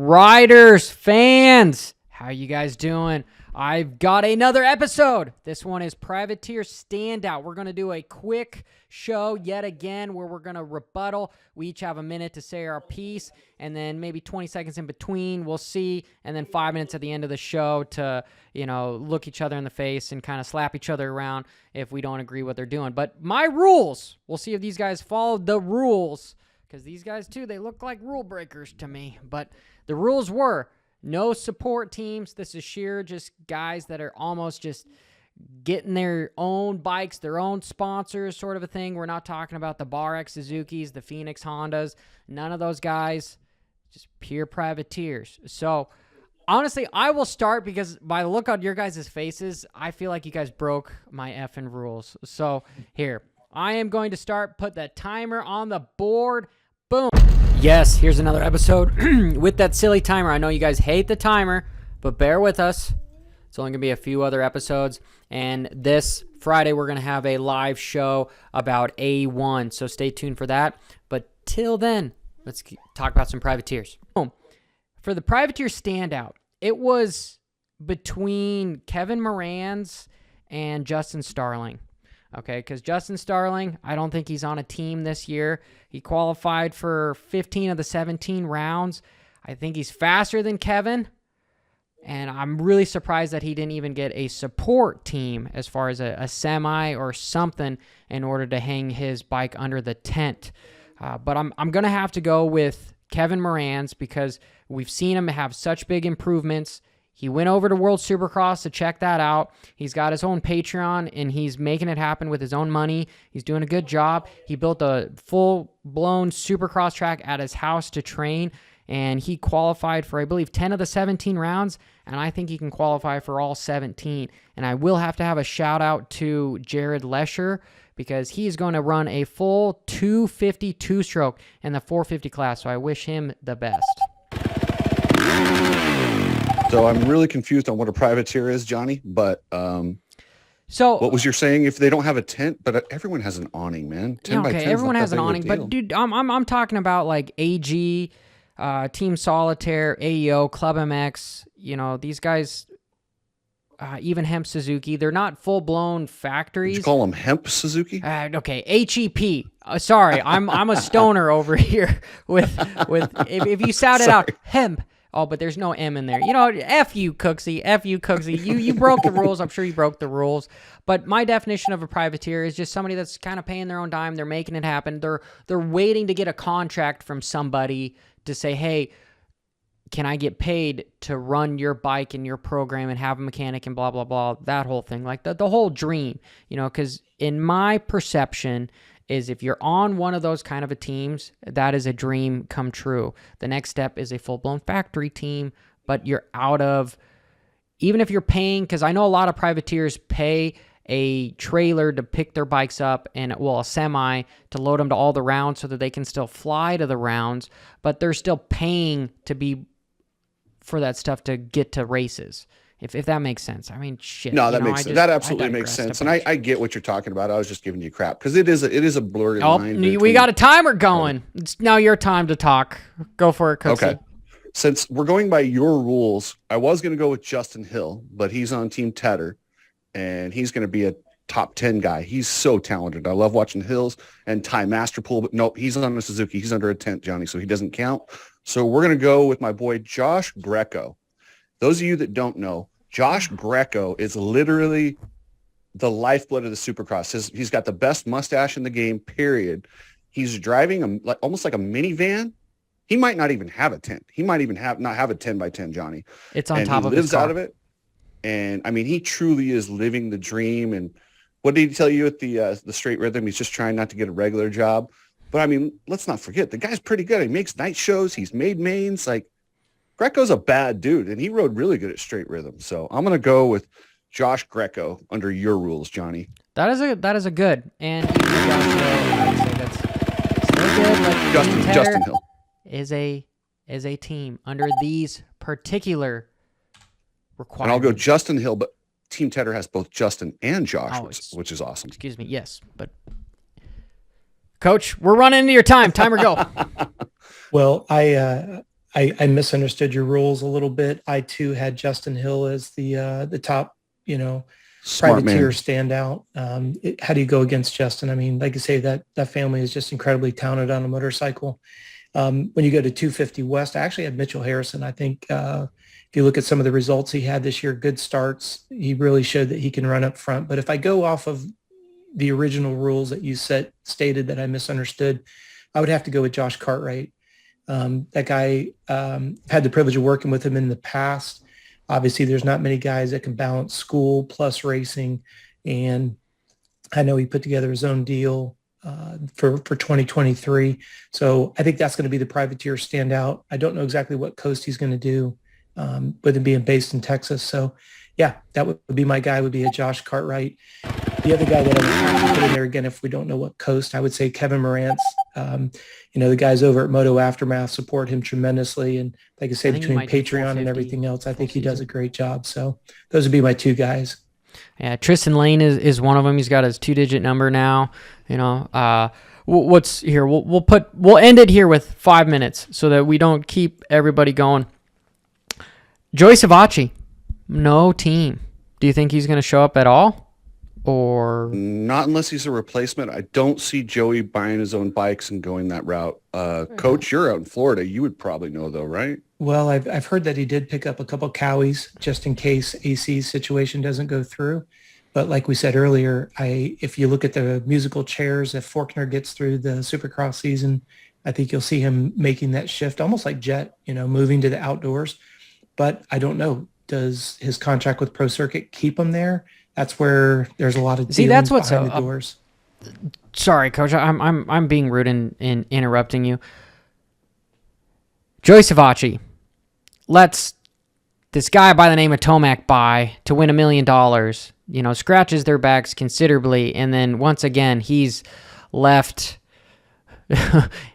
Riders, fans, how you guys doing? I've got another episode. This one is Privateer Standout. We're going to do a quick show yet again where we're going to rebuttal. We each have a minute to say our piece, and then maybe 20 seconds in between. We'll see, and then 5 minutes at the end of the show to, look each other in the face and kind of slap each other around if we don't agree what they're doing. But my rules, we'll see if these guys follow the rules, because these guys, too, they look like rule breakers to me. But the rules were no support teams. This is sheer just guys that are almost just getting their own bikes, their own sponsors, sort of a thing. We're not talking about the Bar X Suzukis, the Phoenix Hondas. None of those guys. Just pure privateers. So, honestly, I will start because by the look on your guys' faces, I feel like you guys broke my effing rules. So, here. I am going to start. Put that timer on the board. Boom. Yes, here's another episode with that silly timer. I know you guys hate the timer, but bear with us. It's only going to be a few other episodes. And this Friday, we're going to have a live show about A1. So stay tuned for that. But till then, let's talk about some privateers. For the privateer standout, it was between Kevin Moranz and Justin Starling. Okay, because Justin Starling, I don't think he's on a team this year. He qualified for 15 of the 17 rounds. I think he's faster than Kevin, and I'm really surprised that he didn't even get a support team as far as a semi or something in order to hang his bike under the tent. But I'm going to have to go with Kevin Moranz because we've seen him have such big improvements. He went over to World Supercross to check that out. He's got his own Patreon, and he's making it happen with his own money. He's doing a good job. He built a full-blown Supercross track at his house to train, and he qualified for, I believe, 10 of the 17 rounds, and I think he can qualify for all 17. And I will have to have a shout-out to Jared Lesher because he's going to run a full 250 two-stroke in the 450 class, so I wish him the best. So I'm really confused on what a privateer is, Johnny, but so what was you saying? If they don't have a tent, but everyone has an awning, man. 10 by 10 everyone has an awning, but dude, I'm talking about like AG, Team Solitaire, AEO, Club MX, these guys, even Hemp Suzuki, they're not full-blown factories. Did you call them Hemp Suzuki? Okay, HEP. Sorry, I'm a stoner over here with if you sound it out, hemp. Oh, but there's no M in there. F you, Cooksey. F you, Cooksey. You broke the rules. I'm sure you broke the rules. But my definition of a privateer is just somebody that's kind of paying their own dime. They're making it happen. They're waiting to get a contract from somebody to say, hey, can I get paid to run your bike and your program and have a mechanic and blah, blah, blah, that whole thing. Like the whole dream, because in my perception is if you're on one of those kind of a teams, that is a dream come true. The next step is a full-blown factory team, but you're out of, even if you're paying, because I know a lot of privateers pay a trailer to pick their bikes up and, a semi to load them to all the rounds so that they can still fly to the rounds, but they're still paying to be for that stuff to get to races. If that makes sense. I mean, shit. No, that makes sense. That absolutely makes sense. And I get what you're talking about. I was just giving you crap because it is a blurry line. We got a timer going. It's now your time to talk. Go for it, Cooksey. Okay. Since we're going by your rules, I was going to go with Justin Hill, but he's on Team Tedder, and he's going to be a top 10 guy. He's so talented. I love watching Hills and Ty Masterpool, but nope, he's on a Suzuki. He's under a tent, Johnny, so he doesn't count. So we're going to go with my boy Josh Greco. Those of you that don't know, Josh Greco is literally the lifeblood of the Supercross. He's got the best mustache in the game, period. He's driving almost like a minivan. He might not even have a tent. He might even not have a 10 by 10, Johnny. It's on top of his car. He lives out of it. And, I mean, he truly is living the dream. And what did he tell you at the straight rhythm? He's just trying not to get a regular job. But, I mean, let's not forget, the guy's pretty good. He makes night shows. He's made mains. Like, Greco's a bad dude, and he rode really good at straight rhythm. So I'm going to go with Josh Greco under your rules, Johnny. That is a good. And even Josh Hill, I'd say that's still good. Like Justin Hill is a team under these particular requirements. And I'll go Justin Hill, but Team Tedder has both Justin and Josh, which is awesome. Excuse me, yes, but Coach, we're running into your time. Timer, go. Well, I I misunderstood your rules a little bit. I too had Justin Hill as the top, Smart privateer man. standout. How do you go against Justin? I mean, like I say, that family is just incredibly talented on a motorcycle. When you go to 250 West, I actually had Mitchell Harrison. I think if you look at some of the results he had this year, good starts, he really showed that he can run up front. But if I go off of the original rules that you stated that I misunderstood, I would have to go with Josh Cartwright. That guy, had the privilege of working with him in the past. Obviously, there's not many guys that can balance school plus racing. And I know he put together his own deal for 2023. So I think that's going to be the privateer standout. I don't know exactly what coast he's going to do with him being based in Texas. So, yeah, that would be my guy, would be a Josh Cartwright. The other guy that I would have to put in there, again, if we don't know what coast, I would say Kevin Morantz. The guys over at Moto Aftermath support him tremendously. And like I say, between Patreon and everything else, I think he does a great job. So those would be my two guys. Yeah, Tristan Lane is one of them. He's got his 2-digit number now. What's here? We'll end it here with 5 minutes so that we don't keep everybody going. Joey Savacci, no team. Do you think he's going to show up at all? Or not unless he's a replacement. I don't see Joey buying his own bikes and going that route. Coach, you're out in Florida. You would probably know though, right? Well, I've heard that he did pick up a couple Cowies just in case AC's situation doesn't go through. But like we said earlier, if you look at the musical chairs, if Faulkner gets through the Supercross season, I think you'll see him making that shift, almost like Jet, moving to the outdoors. But I don't know. Does his contract with Pro Circuit keep him there? That's where there's a lot of that's what's behind the doors. Sorry, Coach. I'm being rude in interrupting you. Joey Savacci lets this guy by the name of Tomac buy to win $1 million. Scratches their backs considerably, and then once again he's left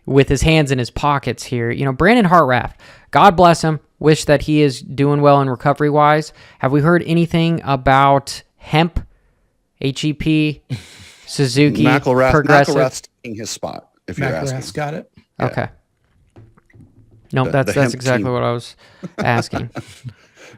with his hands in his pockets here. Brandon Hartraft, God bless him. Wish that he is doing well in recovery wise. Have we heard anything about Hemp, HEP, Suzuki, Progressive? McElrath's taking his spot, if you're asking. McElrath's got it. Yeah. Okay. Nope, that's exactly what I was asking.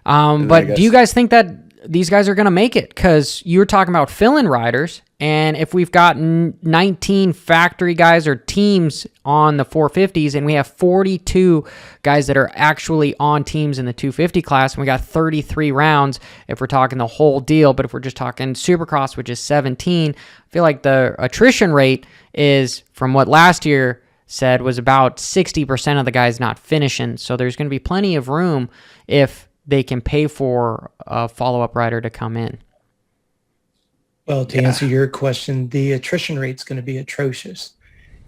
But do you guys think that these guys are going to make it? Because you were talking about fill-in riders, and if we've got 19 factory guys or teams on the 450s, and we have 42 guys that are actually on teams in the 250 class, and we got 33 rounds if we're talking the whole deal, but if we're just talking Supercross, which is 17, I feel like the attrition rate is, from what last year said, was about 60% of the guys not finishing, so there's going to be plenty of room if they can pay for a follow-up rider to come in. Well, to answer your question, the attrition rate is going to be atrocious.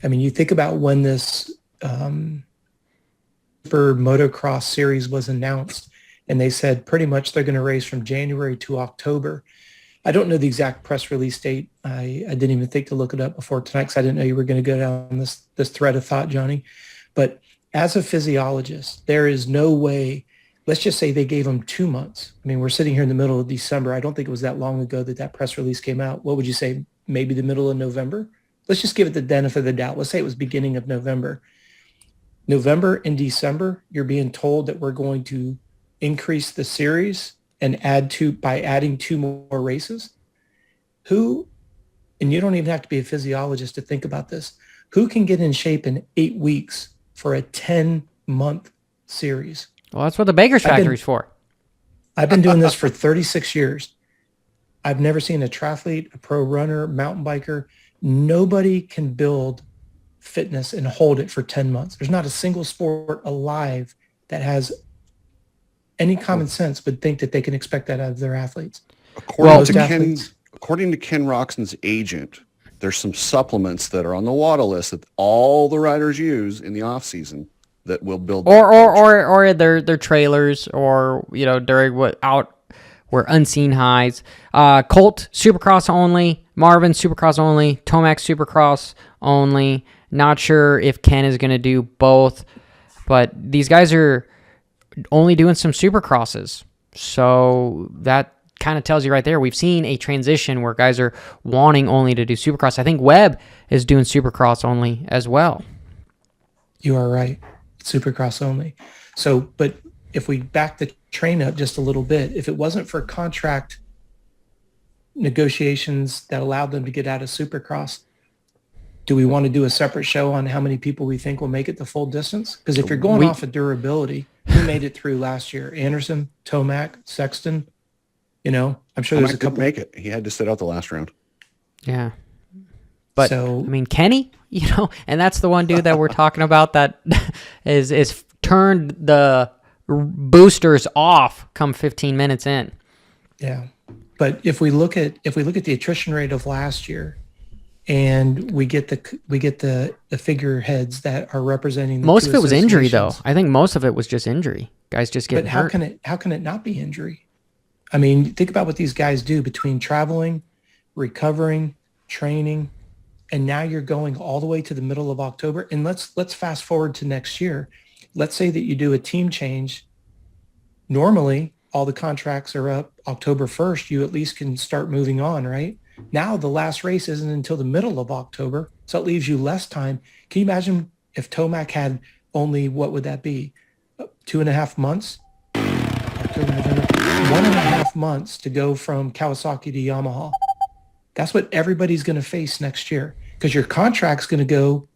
I mean, you think about when this Super Motocross series was announced, and they said pretty much they're going to race from January to October. I don't know the exact press release date. I didn't even think to look it up before tonight because I didn't know you were going to go down this thread of thought, Johnny. But as a physiologist, there is no way. Let's just say they gave them 2 months. I mean, we're sitting here in the middle of December. I don't think it was that long ago that press release came out. What would you say? Maybe the middle of November? Let's just give it the benefit of the doubt. Let's say it was beginning of November. November and December, you're being told that we're going to increase the series and by adding 2 more races. Who, and you don't even have to be a physiologist to think about this, who can get in shape in 8 weeks for a 10-month series? Well, that's what the Baker's Factory's for. I've been doing this for 36 years. I've never seen a triathlete, a pro runner, mountain biker. Nobody can build fitness and hold it for 10 months. There's not a single sport alive that has any common sense would think that they can expect that out of their athletes. According to Ken Roxon's agent, there's some supplements that are on the WADA list that all the riders use in the off season that will build or their trailers, or during where unseen highs. Colt Supercross only, Marvin Supercross only, Tomac Supercross only. Not sure if Ken is going to do both, but these guys are only doing some Supercrosses, so that kind of tells you right there. We've seen a transition where guys are wanting only to do Supercross. I think Webb is doing Supercross only as well. You are right. Supercross only. So, but if we back the train up just a little bit, if it wasn't for contract negotiations that allowed them to get out of Supercross, do we want to do a separate show on how many people we think will make it the full distance? Because if you're going off of durability, who made it through last year? Anderson, Tomac, Sexton. You know, I'm sure there's a couple. Didn't make it. He had to sit out the last round. Yeah. But so, I mean, Kenny, you know, and that's the one dude that we're talking about that is turned the boosters off come 15 minutes in. Yeah. But if we look at the attrition rate of last year, and we get the figureheads that are representing the most of it was injury, though. I think most of it was just injury. Guys just getting hurt. But how can it not be injury? I mean, think about what these guys do between traveling, recovering, training, and now you're going all the way to the middle of October. And let's fast forward to next year. Let's say that you do a team change. Normally, all the contracts are up October 1st. You at least can start moving on, right? Now the last race isn't until the middle of October, so it leaves you less time. Can you imagine if Tomac had only, what would that be, 2.5 months? October, November, 1.5 months to go from Kawasaki to Yamaha. That's what everybody's going to face next year because your contract's going to go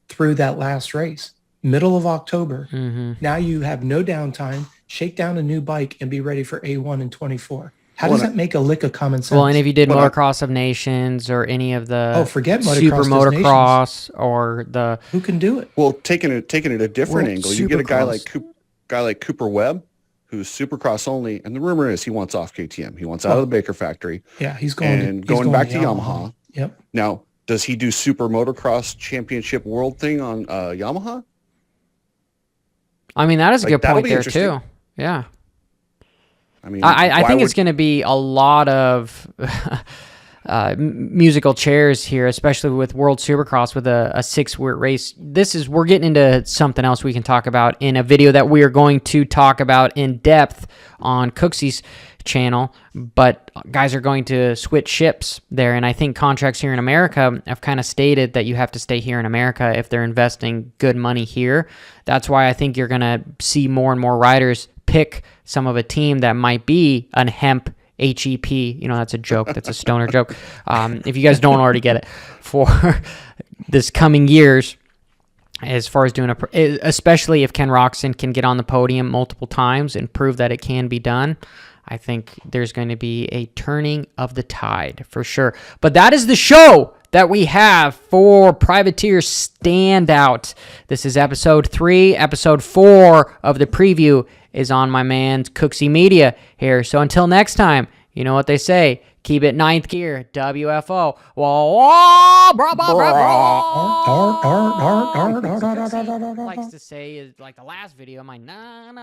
through that last race, middle of October. Mm-hmm. Now you have no downtime, shake down a new bike, and be ready for A1 in 24. How does that make a lick of common sense? Well, and if you did Motocross of Nations or any of the forget Super Motocross or the who can do it? Well, taking it a different angle, you get a guy like Cooper Webb, who's Supercross only, and the rumor is he wants off KTM. He wants out of the Baker factory. Yeah, he's going back to Yamaha. Yep. Now, does he do Super Motocross Championship World thing on Yamaha? I mean, that is a good point there too. Yeah. I mean, I think it's going to be a lot of musical chairs here, especially with World Supercross with a 6-week race. We're getting into something else we can talk about in a video that we are going to talk about in depth on Cooksey's channel, but guys are going to switch ships there, and I think contracts here in America have kind of stated that you have to stay here in America if they're investing good money here. That's why I think you're going to see more and more riders pick some of a team that might be an hemp HEP. You know, that's a joke. That's a stoner joke. If you guys don't already get it, for this coming years, as far as doing especially if Ken Roczen can get on the podium multiple times and prove that it can be done, I think there's going to be a turning of the tide for sure. But that is the show that we have for Privateer Standout. This is episode 3. Episode 4 of the preview is on my man's Cooksey Media here. So until next time, you know what they say. Keep it 9th gear. WFO. Likes to say is like the last video. I'm like, nah.